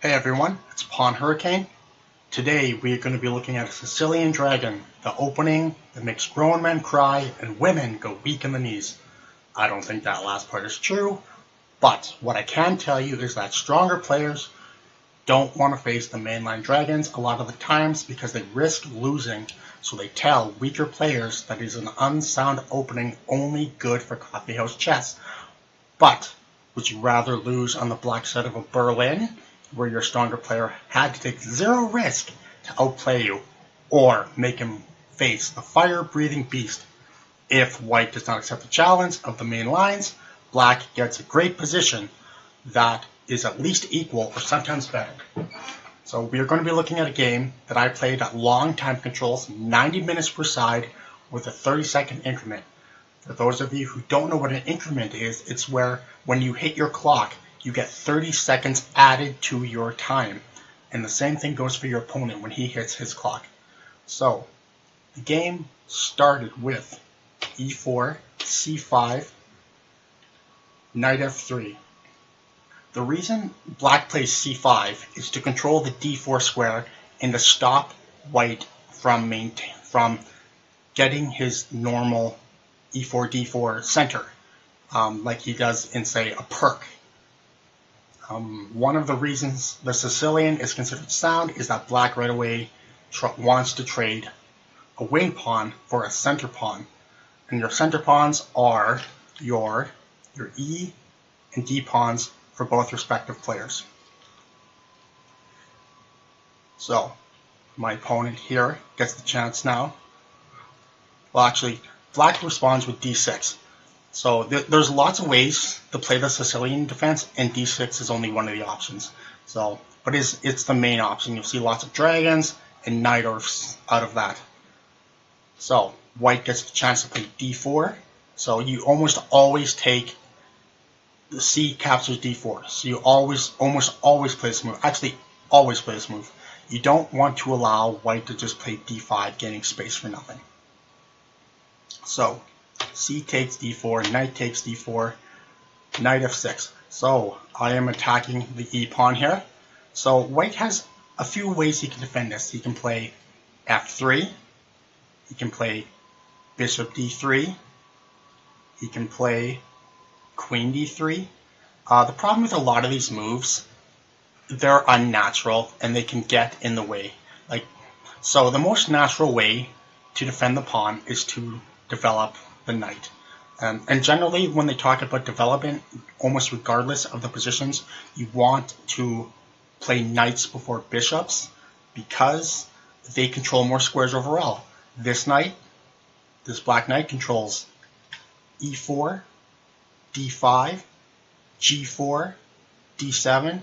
Hey everyone, it's Pawn Hurricane. Today we are going to be looking at a Sicilian Dragon, the opening that makes grown men cry and women go weak in the knees. I don't think that last part is true, but what I can tell you is that stronger players don't want to face the mainline dragons a lot of the times because they risk losing, so they tell weaker players that it is an unsound opening only good for coffeehouse chess. But would you rather lose on the black side of a Berlin, where your stronger player had to take zero risk to outplay you, or make him face a fire-breathing beast? If white does not accept the challenge of the main lines, black gets a great position that is at least equal or sometimes better. So we are going to be looking at a game that I played at long time controls, 90 minutes per side with a 30-second increment. For those of you who don't know what an increment is, it's where when you hit your clock, you get 30 seconds added to your time. And the same thing goes for your opponent when he hits his clock. So, the game started with e4, c5, knight f3. The reason black plays c5 is to control the d4 square and to stop white from getting his normal e4 d4 center, like he does in, say, a perk. One of the reasons the Sicilian is considered sound is that black right away wants to trade a wing pawn for a center pawn, and your center pawns are your e and d pawns for both respective players. So my opponent here gets the chance now. Well, actually, black responds with d6. So there's lots of ways to play the Sicilian defense, and d6 is only one of the options. So, but it's the main option. You'll see lots of dragons and knight orfs out of that. So white gets the chance to play d4. So you almost always take the c captures d4. So you almost always play this move. Actually, always play this move. You don't want to allow white to just play d5, gaining space for nothing. So c takes d4, knight takes d4, knight f6. So I am attacking the e pawn here. So white has a few ways he can defend this. He can play f3, he can play bishop d3, he can play queen d3. The problem with a lot of these moves, they're unnatural and they can get in the way. So the most natural way to defend the pawn is to develop the knight. And generally, when they talk about development, almost regardless of the positions, you want to play knights before bishops because they control more squares overall. This knight, this black knight, controls e4, d5, g4, d7.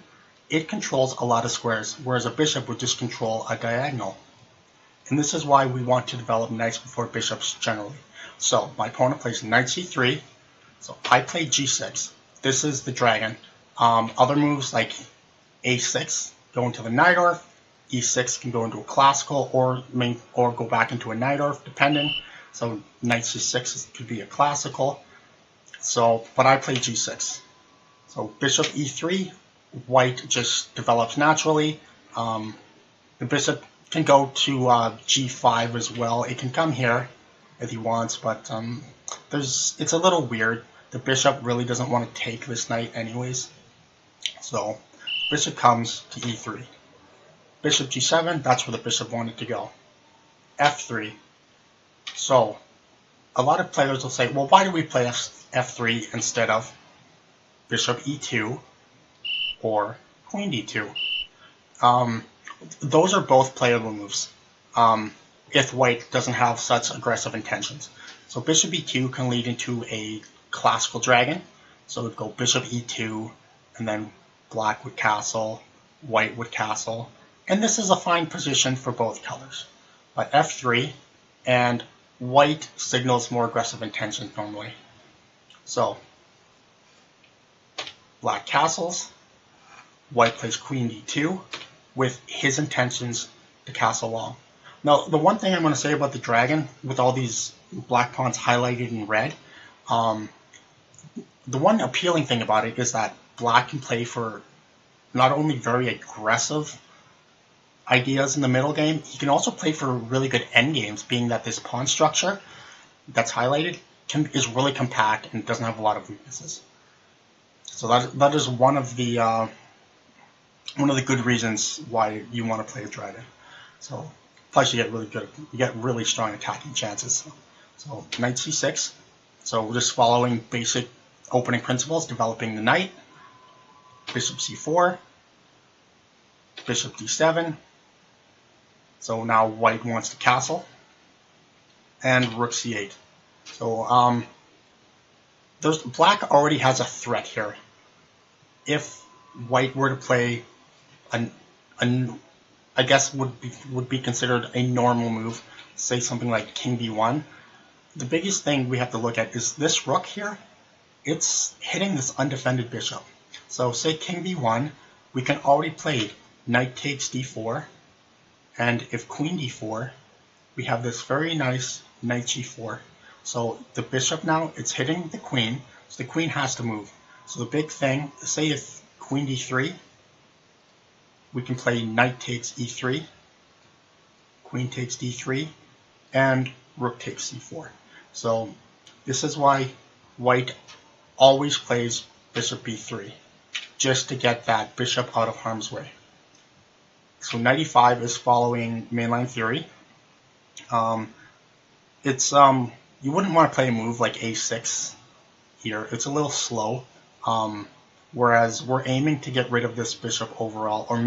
It controls a lot of squares, whereas a bishop would just control a diagonal. And this is why we want to develop knights before bishops generally. So my opponent plays knight c3, so I play g6. This is the dragon. Other moves like a6 go into the knight orf, e6 can go into a classical or go back into a knight orf, depending. So knight c6 could be a classical. So, but I play g6. So bishop e3, white just develops naturally. The bishop can go to g5 as well. It can come here if he wants, but it's a little weird. The bishop really doesn't want to take this knight anyways. So bishop comes to e3. Bishop g7, that's where the bishop wanted to go. f3. So a lot of players will say, well, why do we play f3 instead of bishop e2 or queen d2? Those are both playable moves if white doesn't have such aggressive intentions. So bishop e2 can lead into a classical dragon. So it would go bishop e2, and then black would castle, white would castle. And this is a fine position for both colors. But f3, and white signals more aggressive intentions normally. So black castles, white plays queen d2 with his intentions to castle long. Now, the one thing I'm going to say about the dragon, with all these black pawns highlighted in red, the one appealing thing about it is that black can play for not only very aggressive ideas in the middle game, he can also play for really good end games, being that this pawn structure that's highlighted is really compact and doesn't have a lot of weaknesses. So that is one of the good reasons why you want to play a dragon. So plus you get really strong attacking chances. So knight c6. So we're just following basic opening principles, developing the knight. Bishop c4. Bishop d7. So now white wants to castle. And rook c8. So black already has a threat here. If white were to play I guess would be considered a normal move, say something like king b1, the biggest thing we have to look at is this rook here. It's hitting this undefended bishop. So say king b1, we can already play knight takes d4, and if queen d4, we have this very nice knight g4. So the bishop now, it's hitting the queen, so the queen has to move. So the big thing, say if queen d3, we can play knight takes e3, queen takes d3, and rook takes c4. So this is why white always plays bishop b3, just to get that bishop out of harm's way. So knight e5 is following mainline theory. You wouldn't want to play a move like a6 here. It's a little slow. Whereas we're aiming to get rid of this bishop overall, or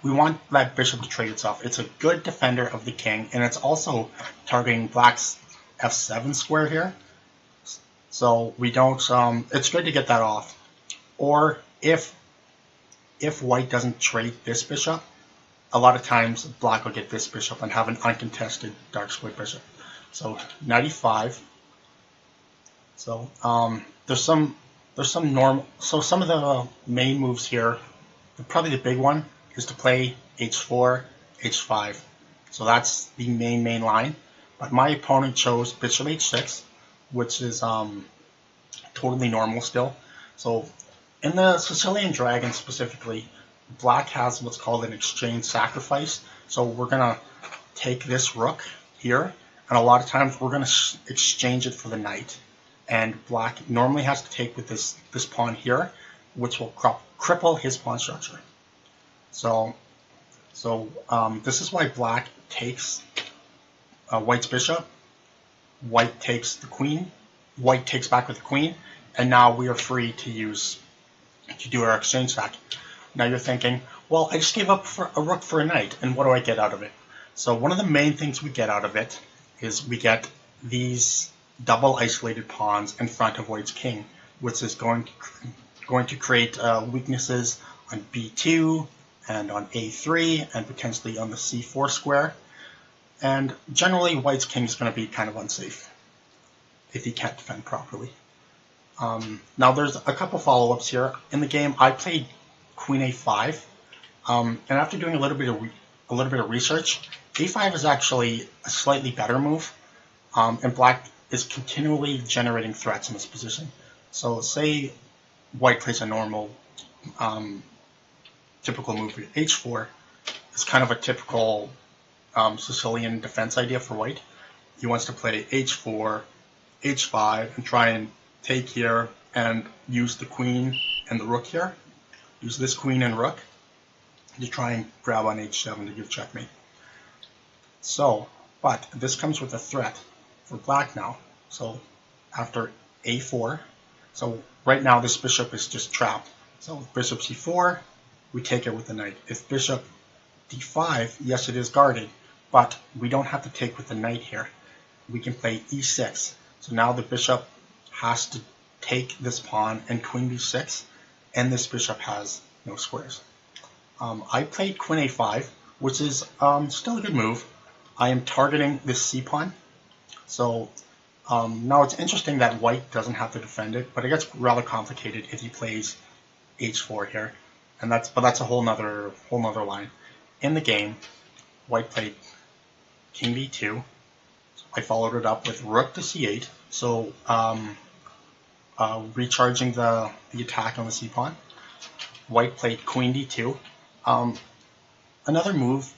we want that bishop to trade itself. It's a good defender of the king, and it's also targeting black's f7 square here. So we don't, it's good to get that off. Or if white doesn't trade this bishop, a lot of times black will get this bishop and have an uncontested dark square bishop. So knight e5. So there's some normal. So some of the main moves here, probably the big one is to play h4, h5. So that's the main line. But my opponent chose bishop h6, which is totally normal still. So in the Sicilian Dragon specifically, black has what's called an exchange sacrifice. So we're gonna take this rook here, and a lot of times we're gonna exchange it for the knight. And black normally has to take with this pawn here, which will cripple his pawn structure. So this is why black takes white's bishop, white takes the queen, white takes back with the queen, and now we are free to do our exchange sack. Now you're thinking, well, I just gave up for a rook for a knight, and what do I get out of it? So one of the main things we get out of it is we get these double isolated pawns in front of white's king, which is going to create weaknesses on b2 and on a3 and potentially on the c4 square. And generally white's king is going to be kind of unsafe if he can't defend properly. Now there's a couple follow-ups here. In the game I played queen a5, and after doing a little bit of research, a5 is actually a slightly better move, and black is continually generating threats in this position. So say white plays a normal typical move, h4 is kind of a typical Sicilian defense idea for white. He wants to play h4, h5, and try and take here and use the queen and the rook here. Use this queen and rook to try and grab on h7 to give checkmate. So, but this comes with a threat for black now. So after a4, so right now this bishop is just trapped. So with bishop c4, we take it with the knight. If bishop d5, yes, it is guarded, but we don't have to take with the knight here. We can play e6. So now the bishop has to take this pawn and queen b6, and this bishop has no squares. I played queen a5, which is still a good move. I am targeting this c pawn. So now it's interesting that white doesn't have to defend it, but it gets rather complicated if he plays h4 here, and that's a whole nother line. In the game, white played king b2. So I followed it up with rook to c8. So recharging the attack on the c pawn. white played queen d2. Another move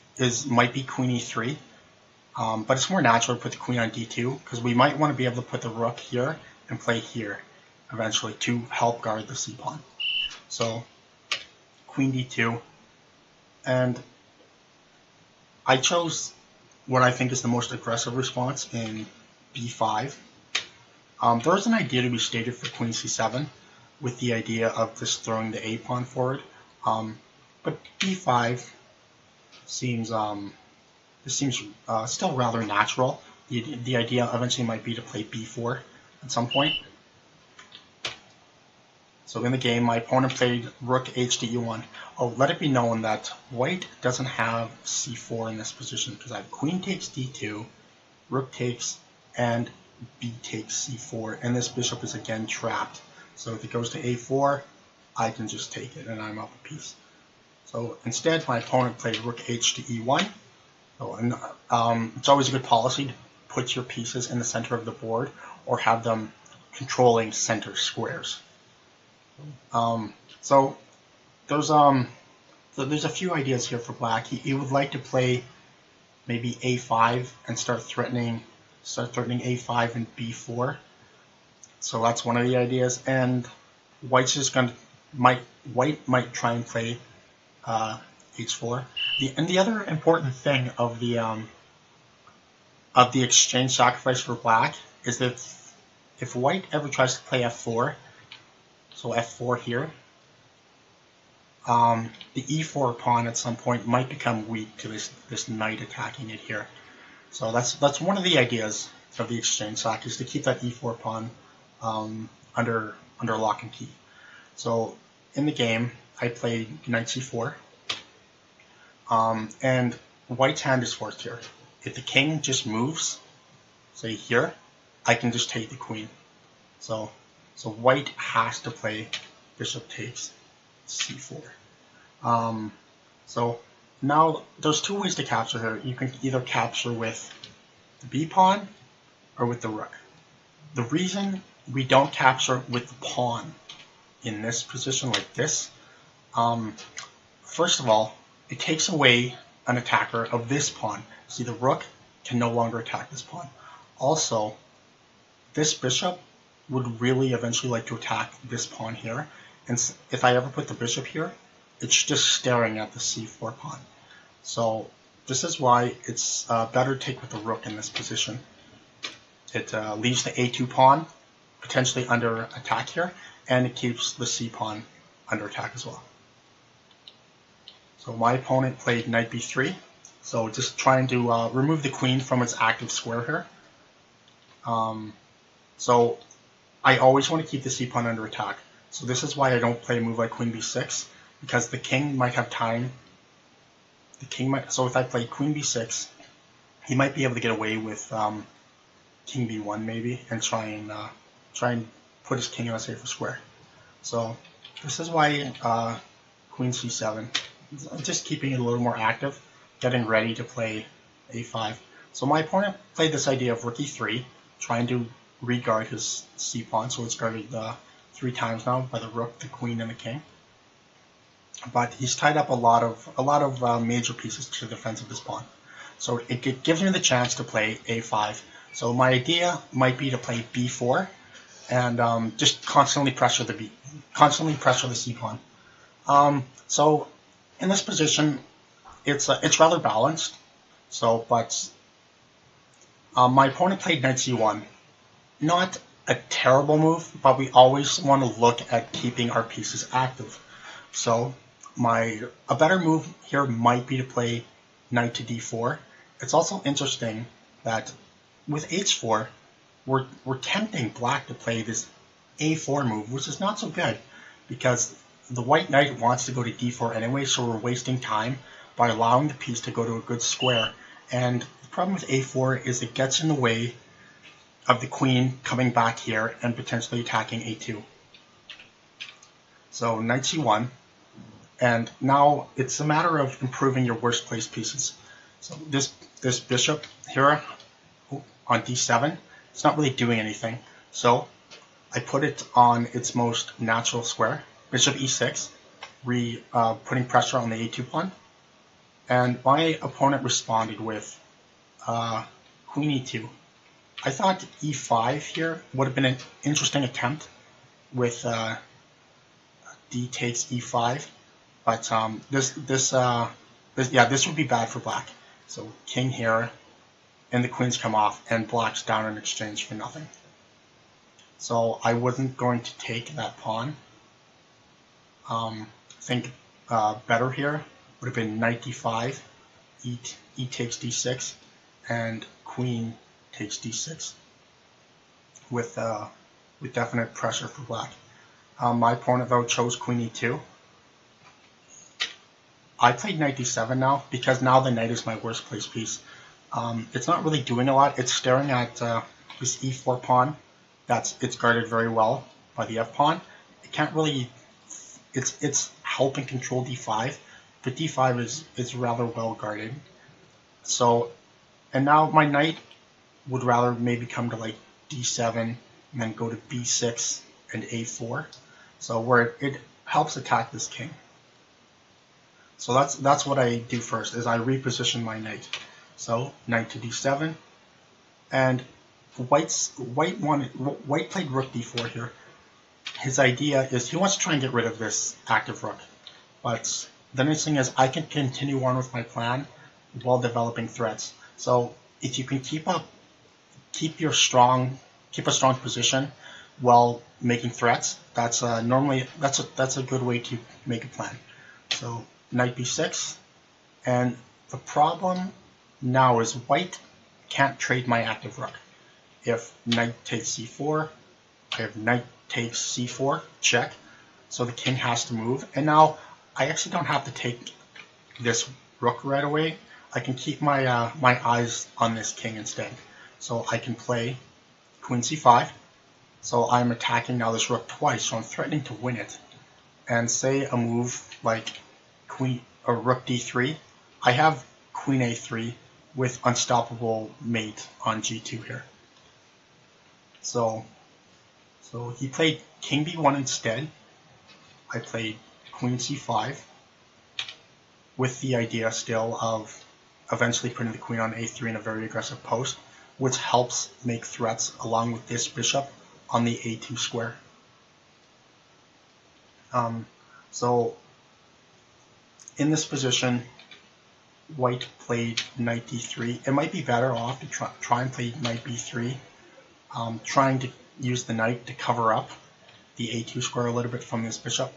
might be queen e3, but it's more natural to put the queen on d2 because we might want to be able to put the rook here and play here eventually to help guard the c-pawn. So queen d2, and I chose what I think is the most aggressive response in b5. There's an idea to be stated for queen c7 with the idea of just throwing the a-pawn forward, but b5 seems still rather natural. The idea eventually might be to play b4 at some point. So in the game, my opponent played rook h to e1. Oh, let it be known that white doesn't have c4 in this position because I have queen takes d2, rook takes, and b takes c4, and this bishop is again trapped. So if it goes to a4, I can just take it and I'm up a piece. So instead, my opponent played rook h to e1. So, it's always a good policy to put your pieces in the center of the board or have them controlling center squares. So there's a few ideas here for black. He would like to play maybe a5 and start threatening a5 and b4. So that's one of the ideas. And white's just white might try and play h4. The other important thing of the exchange sacrifice for black is that if white ever tries to play f4, so f4 here, the e4 pawn at some point might become weak to this knight attacking it here. So that's one of the ideas of the exchange sac, is to keep that e4 pawn under lock and key. So in the game, I played knight c4, and white's hand is forced here. If the king just moves, say here, I can just take the queen. So white has to play bishop takes c4. So now there's two ways to capture here. You can either capture with the b pawn or with the rook. The reason we don't capture with the pawn in this position like this, first of all, it takes away an attacker of this pawn. See, the rook can no longer attack this pawn. Also, this bishop would really eventually like to attack this pawn here, and if I ever put the bishop here, it's just staring at the c4 pawn. So this is why it's better to take with the rook in this position. It leaves the a2 pawn potentially under attack here, and it keeps the c pawn under attack as well. So my opponent played knight b3, so just trying to remove the queen from its active square here. So I always want to keep the c pawn under attack. So this is why I don't play a move like queen b6, because the king might have time. So if I play queen b6, he might be able to get away with king b1 maybe, and try and put his king in a safer square. So this is why queen c7, just keeping it a little more active, getting ready to play a5. So my opponent played this idea of rook e3, trying to re-guard his c pawn, so it's guarded 3 times now by the rook, the queen, and the king. But he's tied up a lot of major pieces to the defense of this pawn. So it gives me the chance to play a5. So my idea might be to play b4 and just constantly pressure the c pawn. So in this position, it's rather balanced. So, but my opponent played knight c1. Not a terrible move, but we always want to look at keeping our pieces active. So a better move here might be to play knight to d4. It's also interesting that with h4, we're tempting black to play this a4 move, which is not so good because the white knight wants to go to d4 anyway, so we're wasting time by allowing the piece to go to a good square. And the problem with a4 is it gets in the way of the queen coming back here and potentially attacking a2. So knight c1, and now it's a matter of improving your worst placed pieces. So this bishop here on d7, it's not really doing anything. So I put it on its most natural square, bishop e6, putting pressure on the a2 pawn. And my opponent responded with queen e2. I thought e5 here would have been an interesting attempt with d takes e5, but this would be bad for black. So king here, and the queens come off, and black's down in exchange for nothing. So I wasn't going to take that pawn. I think better here would have been knight d5, e takes d6, and queen takes d6 with definite pressure for black. My opponent though chose queen e2. I played knight d7 now because now the knight is my worst placed piece. It's not really doing a lot. It's staring at this e4 pawn. It's guarded very well by the f pawn. It can't really. It's helping control d5, but d5 is rather well guarded. So, and now my knight would rather maybe come to like d7 and then go to b6 and a4. So where it helps attack this king. So that's what I do first, is I reposition my knight. So knight to d7, and white played rook d4 here. His idea is he wants to try and get rid of this active rook, but the nice thing is I can continue on with my plan while developing threats. So if you can keep a strong position while making threats, that's normally that's a good way to make a plan. So knight b6, and the problem now is white can't trade my active rook. If knight takes c4, I have knight takes c4, check. So the king has to move, and now I actually don't have to take this rook right away. I can keep my my eyes on this king instead. So I can play queen c5. So I'm attacking now this rook twice, so I'm threatening to win it. And say a move like queen or rook d3, I have queen a3 with unstoppable mate on g2 here. So he played king b1 instead. I played queen c5 with the idea still of eventually putting the queen on a3 in a very aggressive post, which helps make threats along with this bishop on the a2 square. So in this position, white played knight d3. It might be better off to try and play knight b3, trying to use the knight to cover up the a2 square a little bit from this bishop.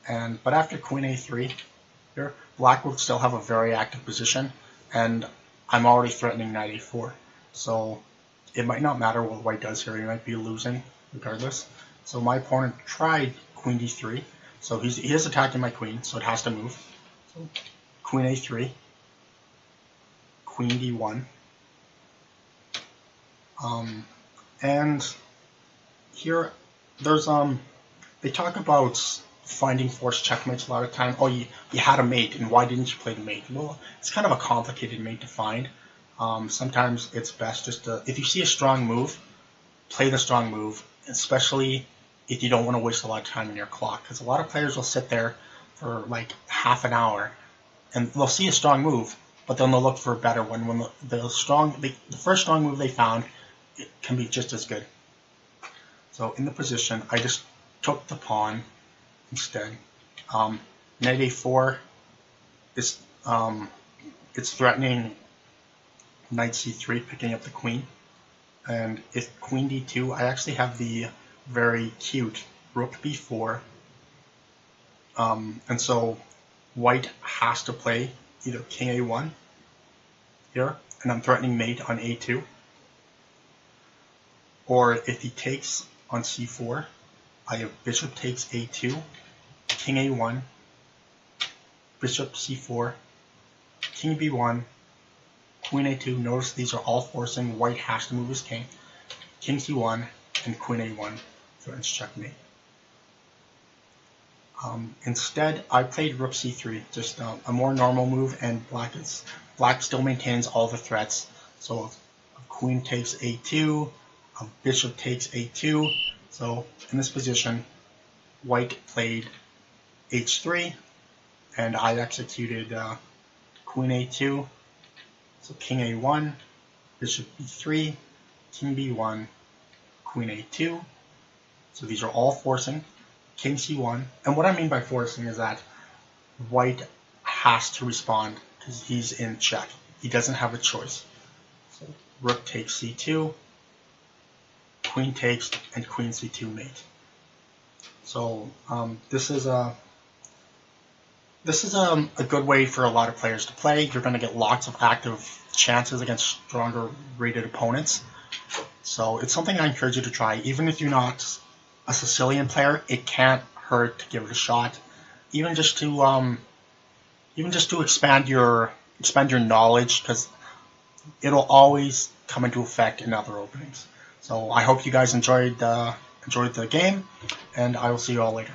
But after queen a3 here, black would still have a very active position, and I'm already threatening knight a4. So it might not matter what white does here. He might be losing regardless. So my opponent tried queen d3. So he is attacking my queen, so it has to move. So queen a3, queen d1, and here there's they talk about finding forced checkmates a lot of time. Oh, you had a mate, and why didn't you play the mate? Well, it's kind of a complicated mate to find. Sometimes it's best just to, if you see a strong move, play the strong move, especially if you don't want to waste a lot of time in your clock, because a lot of players will sit there for like half an hour and they'll see a strong move, but then they'll look for a better one. When the first strong move they found, it can be just as good. So in the position, I just took the pawn instead. Knight a4 is it's threatening knight c3, picking up the queen. And if queen d2, I actually have the very cute rook b4. And so white has to play either king a1 here, and I'm threatening mate on a2. Or if he takes on c4, I have bishop takes a2, king a1, bishop c4, king b1, queen a2. Notice these are all forcing white has to move his king. King c1 and queen a1 threatens checkmate. Instead, I played rook c3, just a more normal move, and black still maintains all the threats. So if queen takes a2, bishop takes a2. So in this position, white played h3, and I executed queen a2, so king a1, bishop b3, king b1, queen a2. So these are all forcing. King c1, and what I mean by forcing is that white has to respond because he's in check. He doesn't have a choice. So rook takes c2, queen takes, and queen c2 mate. So this is a good way for a lot of players to play. You're going to get lots of active chances against stronger rated opponents. So it's something I encourage you to try. Even if you're not a Sicilian player, it can't hurt to give it a shot. Even just to expand your knowledge, because it'll always come into effect in other openings. So I hope you guys enjoyed the game, and I will see you all later.